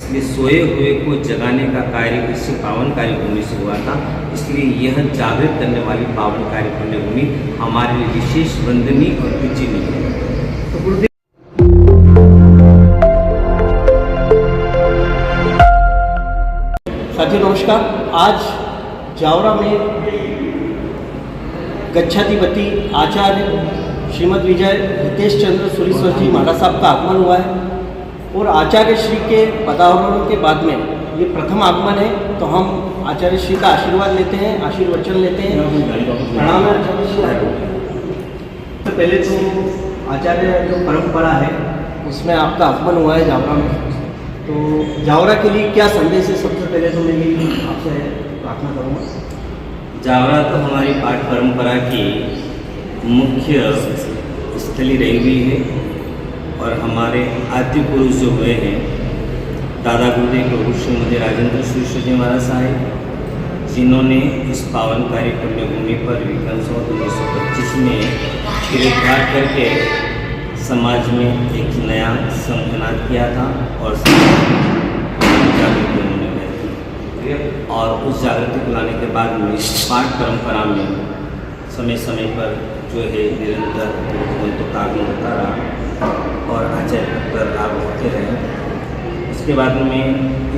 इसलिए सोए हुए को जगाने का कार्य इससे पावन कार्य भूमि से हुआ था। इसलिए यह जागृत करने वाली पावन कार्य पुण्य भूमि हमारे लिए विशेष वंदनीय और पूजनीय है। तो गुरुदेव साथियों नमस्कार। आज जावरा में गच्छाधिपति आचार्य श्रीमद विजय हितेश चंद्र सूरीश्वर जी महाराज साहब का आगमन हुआ है और आचार्य श्री के पदारोहण के बाद में ये प्रथम आगमन है। तो हम आचार्य श्री का आशीर्वाद लेते हैं, आशीर्वचन लेते हैं। प्रणाम आचार्य श्री। तो पहले तो आचार्य जो परंपरा है उसमें आपका आगमन हुआ है जावरा में, तो जावरा के लिए क्या संदेश है? सबसे पहले तो मैं आपसे प्रार्थना करूँगा। जावरा तो हमारी पाठ परंपरा की मुख्य स्थली रही हुई है और हमारे आद्य पुरुष जो हुए हैं दादा गुरुदेव प्रभु श्रीमती राजेंद्र सूरीश्वर जी महाराज साहेब, जिन्होंने इस पावनकारी पुण्य भूमि पर विक्रम संवत 1925 में गिरफ्तार करके समाज में एक नया संकनाद किया था और जागृति उन्होंने लाई थी। और उस जागृति को लाने के बाद में पाठ परंपरा में समय समय पर जो है निरंतर ग्रंथों का आगमन होता रहा और आचार्य पर लाभ होते रहे। उसके बाद में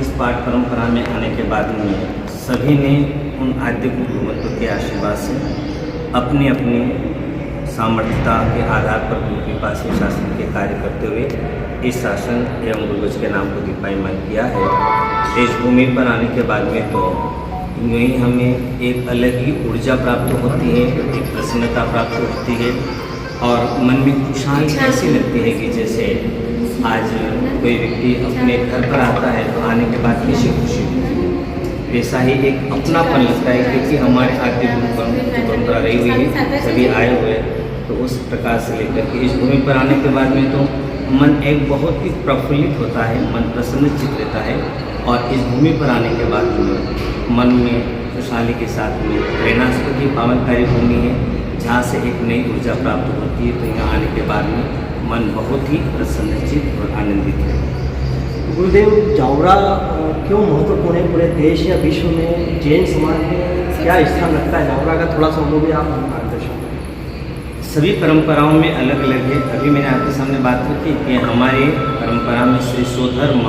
इस पाठ परंपरा में आने के बाद में सभी ने उन आद्य गुरुमत्व के आशीर्वाद से अपनी अपनी सामर्थ्यता के आधार पर गुरु कृपा से शासन के कार्य करते हुए इस शासन एवं गुरुवच के नाम को दीपायमान किया है। इस भूमि पर आने के बाद में तो यूँ ही हमें एक अलग ही ऊर्जा प्राप्त होती है, एक प्रसन्नता प्राप्त होती है और मन में खुशहाली ऐसी लगती है कि जैसे आज कोई व्यक्ति अपने घर पर आता है तो आने के बाद कैसी खुशी होती है, वैसा ही एक अपनापन लगता है क्योंकि हमारे आद्य गुरु परंपरा रही हुई है, सभी आए हुए। तो उस प्रकार से लेकर के इस भूमि पर आने के बाद में तो मन एक बहुत ही प्रफुल्लित होता है, मन प्रसन्नचित रहता है और इस भूमि पर आने के बाद में मन में खुशहाली के साथ में प्रेरणास्पद की पावनकारी भूमि है जहाँ से एक नई ऊर्जा प्राप्त होती है। तो यहाँ आने के बाद में मन बहुत ही प्रसन्नचित और आनंदित है। गुरुदेव, जावरा क्यों महत्वपूर्ण है पूरे देश या विश्व में? जैन समाज में क्या स्थान रखता है जावरा का? थोड़ा सा वो भी आप मार्गदर्शन। सभी परंपराओं में अलग अलग है। अभी मैंने आपके सामने बात की थी कि हमारे परंपरा में श्री स्वधर्म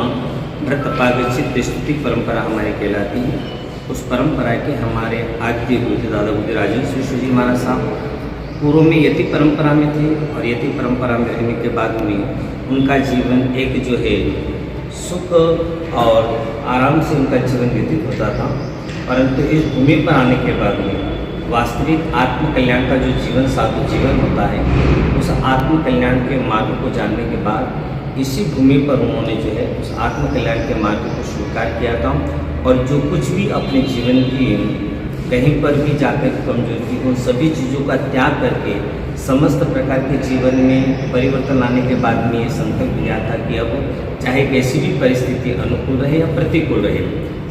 व्रतपागचित स्तुति परंपरा हमारी कहलाती है। उस परंपरा के हमारे आद्य गुरु दादा गुरुदेव राजेंद्र सूरीश्वर जी महाराज साहब पूर्व में यति परंपरा में थे और यति परंपरा में रहने के बाद में उनका जीवन एक जो है सुख और आराम से उनका जीवन व्यतीत होता था। परंतु इस भूमि पर आने के बाद में वास्तविक आत्मकल्याण का जो जीवन साधु जीवन होता है, उस आत्मकल्याण के मार्ग को जानने के बाद इसी भूमि पर उन्होंने जो है उस आत्मकल्याण के मार्ग को स्वीकार किया था और जो कुछ भी अपने जीवन की कहीं पर भी जाकर कमजोरी थी उन सभी चीज़ों का त्याग करके समस्त प्रकार के जीवन में परिवर्तन लाने के बाद में ये संकल्प लिया था कि अब चाहे कैसी भी परिस्थिति अनुकूल रहे या प्रतिकूल रहे,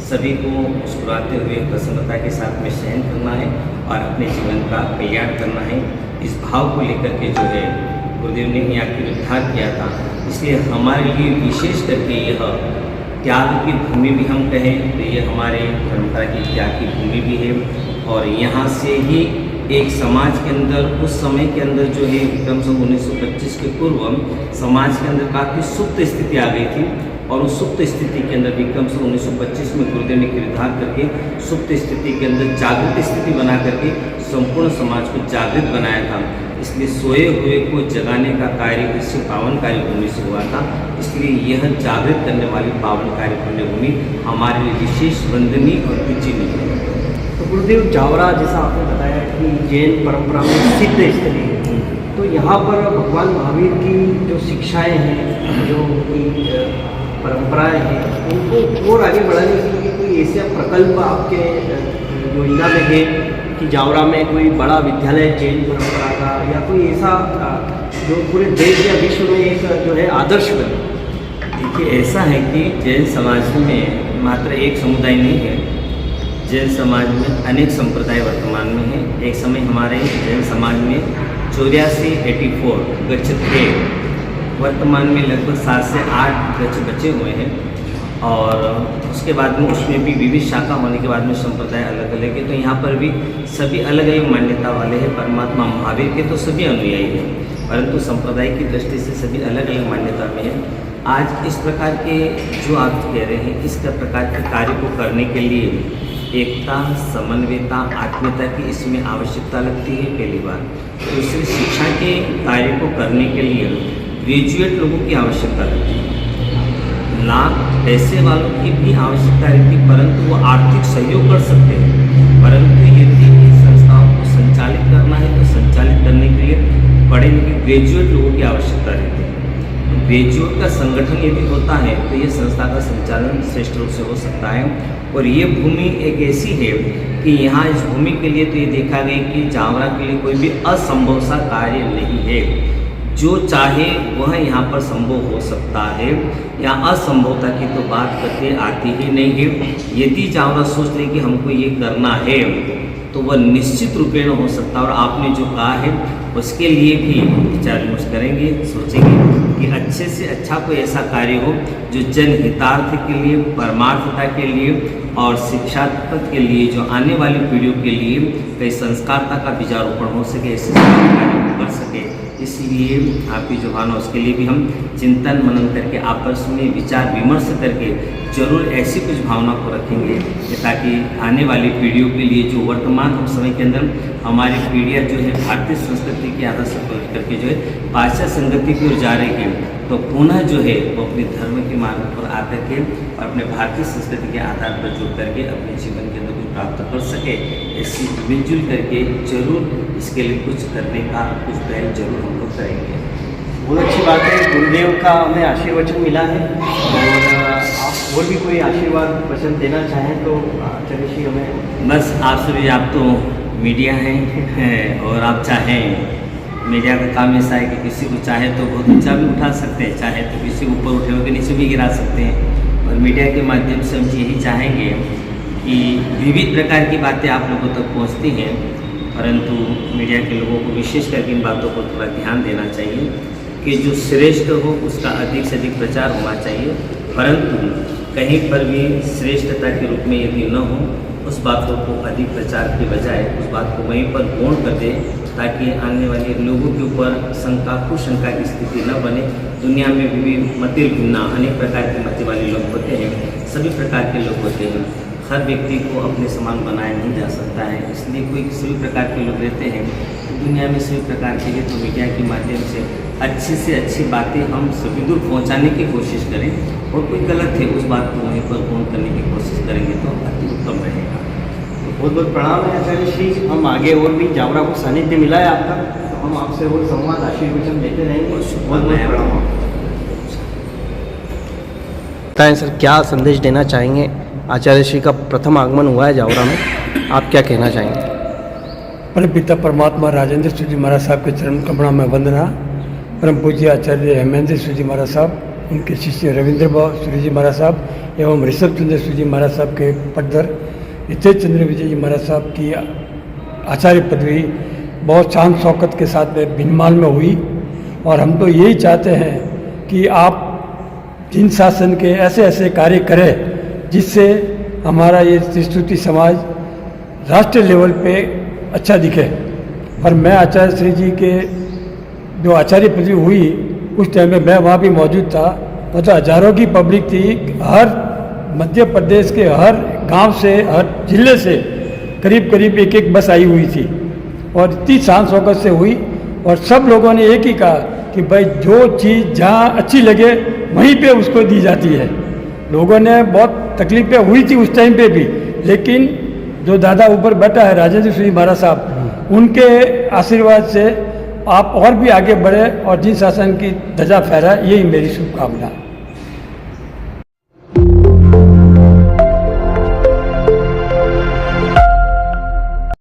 सभी को मुस्कुराते हुए प्रसन्नता के साथ में सहन करना है और अपने जीवन का कल्याण करना है। इस भाव को लेकर के जो है गुरुदेव ने यहाँ की उद्धार किया था। इसलिए हमारे लिए विशेष करके यह त्याग की भूमि भी हम कहें तो ये हमारे परंपरा की त्याग की भूमि भी है। और यहाँ से ही एक समाज के अंदर उस समय के अंदर जो है विक्रम संवत 1925 के पूर्व समाज के अंदर काफ़ी सुप्त स्थिति आ गई थी और उस सुप्त स्थिति के अंदर विक्रम संवत 1925 में गुरुदेव ने गिरधार करके सुप्त स्थिति के अंदर जागृत स्थिति बना करके संपूर्ण समाज को जागृत बनाया था। इसलिए सोए हुए को जगाने का कार्य इससे पावनकारी भूमि से हुआ था। इसलिए यह जागृत करने वाली पावनकारी पुण्य भूमि हमारे लिए विशेष वंदनीय और पूजनीय है। तो गुरुदेव, जावरा जैसा आपने बताया कि जैन परंपरा में सिद्ध स्थली है, तो यहाँ पर भगवान महावीर की जो शिक्षाएं हैं, जो उनकी परंपराएं हैं, उनको और आगे बढ़ाने के लिए कोई ऐसा प्रकल्प आपके योजना में है कि जावरा में कोई बड़ा विद्यालय जैन परंपरा का या कोई ऐसा जो पूरे देश या विश्व में एक जो है आदर्श बने? देखिए, ऐसा है कि जैन समाज में मात्र एक समुदाय नहीं है। जैन समाज में अनेक संप्रदाय वर्तमान में है। एक समय हमारे जैन समाज में 84 गच्छ थे, वर्तमान में लगभग 7 से 8 गच्छ बचे हुए हैं। और उसके बाद में उसमें भी विविध शाखा होने के बाद में संप्रदाय अलग अलग है। तो यहाँ पर भी सभी अलग अलग मान्यता वाले हैं। परमात्मा महावीर के तो सभी अनुयायी हैं, परंतु संप्रदाय की दृष्टि से सभी अलग अलग मान्यता में हैं। आज इस प्रकार के जो आप कह रहे हैं, इस प्रकार के कार्य को करने के लिए एकता, समन्वयता, आत्मीयता की इसमें आवश्यकता लगती है पहली बार। दूसरी, शिक्षा के कार्य को करने के लिए ग्रेजुएट लोगों की आवश्यकता लगती है, लाख पैसे वालों की भी आवश्यकता रहती है, परंतु वो आर्थिक सहयोग कर सकते हैं। परंतु यदि इन संस्थाओं को संचालित करना है तो संचालित करने के लिए पढ़े लिखे ग्रेजुएट लोगों की आवश्यकता रहती है। ग्रेजुएट का संगठन यदि होता है तो ये संस्था का संचालन श्रेष्ठ रूप से हो सकता है। और ये भूमि एक ऐसी है कि यहाँ इस भूमि के लिए तो ये देखा गया कि जावरा के लिए कोई भी असंभव सा कार्य नहीं है। जो चाहे वह यहाँ पर संभव हो सकता है। यहाँ असंभवता की तो बात करते आती ही नहीं है। यदि जावरा सोच ले कि हमको ये करना है तो वह निश्चित रूपेण हो सकता है। और आपने जो कहा है उसके लिए भी विचार विमर्श करेंगे, सोचेंगे कि अच्छे से अच्छा कोई ऐसा कार्य हो जो जनहितार्थ के लिए, परमार्थता के लिए और शिक्षात्मक के लिए, जो आने वाली पीढ़ियों के लिए कई संस्कारता का बीजारोपण हो सके, ऐसे कार्य कर सके। इसलिए आपकी जो भावना उसके लिए भी हम चिंतन मनन करके आपस में विचार विमर्श करके जरूर ऐसी कुछ भावना को रखेंगे कि ताकि आने वाली पीढ़ियों के लिए, जो वर्तमान समय के अंदर हमारी पीढ़ियाँ जो है भारतीय संस्कृति के आधार से पलट करके जो है पाश्चात्य संगति की ओर जा रही है, तो पुनः जो है वो अपने धर्म के मार्ग पर आकर के और अपने भारतीय संस्कृति के आधार पर जुड़ करके अपने जीवन के अंदर कुछ प्राप्त कर सके। ऐसी मिलजुल करके जरूर इसके लिए कुछ करने का कुछ पहल जरूर हम लोग करेंगे। बहुत अच्छी बात है, गुरुदेव का हमें आशीर्वचन मिला है। और आप और भी कोई आशीर्वाद वचन देना चाहें तो आचार्य श्री हमें। बस आप सभी, आप तो मीडिया हैं और आप चाहें, मीडिया का काम ऐसा है कि किसी को चाहे तो बहुत ऊंचा भी उठा सकते हैं, चाहे तो किसी को ऊपर उठे हुए नीचे भी गिरा सकते हैं। और मीडिया के माध्यम से हम यही चाहेंगे कि विविध प्रकार की बातें आप लोगों तक पहुंचती हैं, परंतु मीडिया के लोगों को विशेष करके इन बातों पर थोड़ा ध्यान देना चाहिए कि जो श्रेष्ठ हो उसका अधिक से अधिक प्रचार होना चाहिए, परंतु कहीं पर भी श्रेष्ठता के रूप में यदि न हो, उस बातों को अधिक प्रचार के बजाय उस बात को वहीं पर गौण कर दे, ताकि आने वाले लोगों के ऊपर शंका, कुशंका की स्थिति न बने। दुनिया में भी मति भिन्ना अनेक प्रकार के मति वाले लोग होते हैं, सभी प्रकार के लोग होते हैं। हर व्यक्ति को अपने समान बनाया नहीं जा सकता है, इसलिए कोई सभी प्रकार के लोग रहते हैं। दुनिया में सभी प्रकार के लिए तो मीडिया के माध्यम से अच्छी से अच्छी बातें हम सभी दूर पहुँचाने की कोशिश करें, और कोई गलत है उस बात को वहीं पर पूर्ण करने की कोशिश करेंगे तो अति उत्तम रहेगा। बहुत बहुत प्रणाम है आचार्य श्री। हम आगे और भी जावरा को सानिध्य मिला है आपका, तो हम आपसे और संवाद आशीर्वचन देते रहेंगे। बहुत बहुत प्रणाम। बताएं सर, क्या संदेश देना चाहेंगे? आचार्य श्री का प्रथम आगमन हुआ है जावरा में, आप क्या कहना चाहेंगे? परम पिता परमात्मा राजेंद्र सूरी जी महाराज साहब के चरण कमरा में वंदना। परम पूज्य आचार्य हेमेंद्र सूरी जी महाराज साहब, उनके शिष्य रविंद्र सूरी जी महाराज साहब एवं ऋषभ चंद्र सूरी जी महाराज साहब के पदर हितेश चंद्र विजय जी महाराज साहब की आचार्य पदवी बहुत शान शौकत के साथ में भिनमाल में हुई। और हम तो यही चाहते हैं कि आप जिन शासन के ऐसे ऐसे कार्य करें जिससे हमारा ये त्रिस्तुति समाज राष्ट्रीय लेवल पे अच्छा दिखे। और मैं आचार्य श्री जी के जो आचार्य पदवी हुई उस टाइम में मैं वहाँ भी मौजूद था, मतलब हजारों की पब्लिक थी। हर मध्य प्रदेश के हर गांव से, हर जिले से करीब करीब एक एक बस आई हुई थी, और इतनी शान शौकत से हुई। और सब लोगों ने एक ही कहा कि भाई जो चीज़ जहाँ अच्छी लगे वहीं पे उसको दी जाती है। लोगों ने बहुत तकलीफें हुई थी उस टाइम पे भी, लेकिन जो दादा ऊपर बैठा है राजेंद्र सूरी महाराज साहब, उनके आशीर्वाद से आप और भी आगे बढ़े और जिन शासन की ध्वजा फहराए, यही मेरी शुभकामना।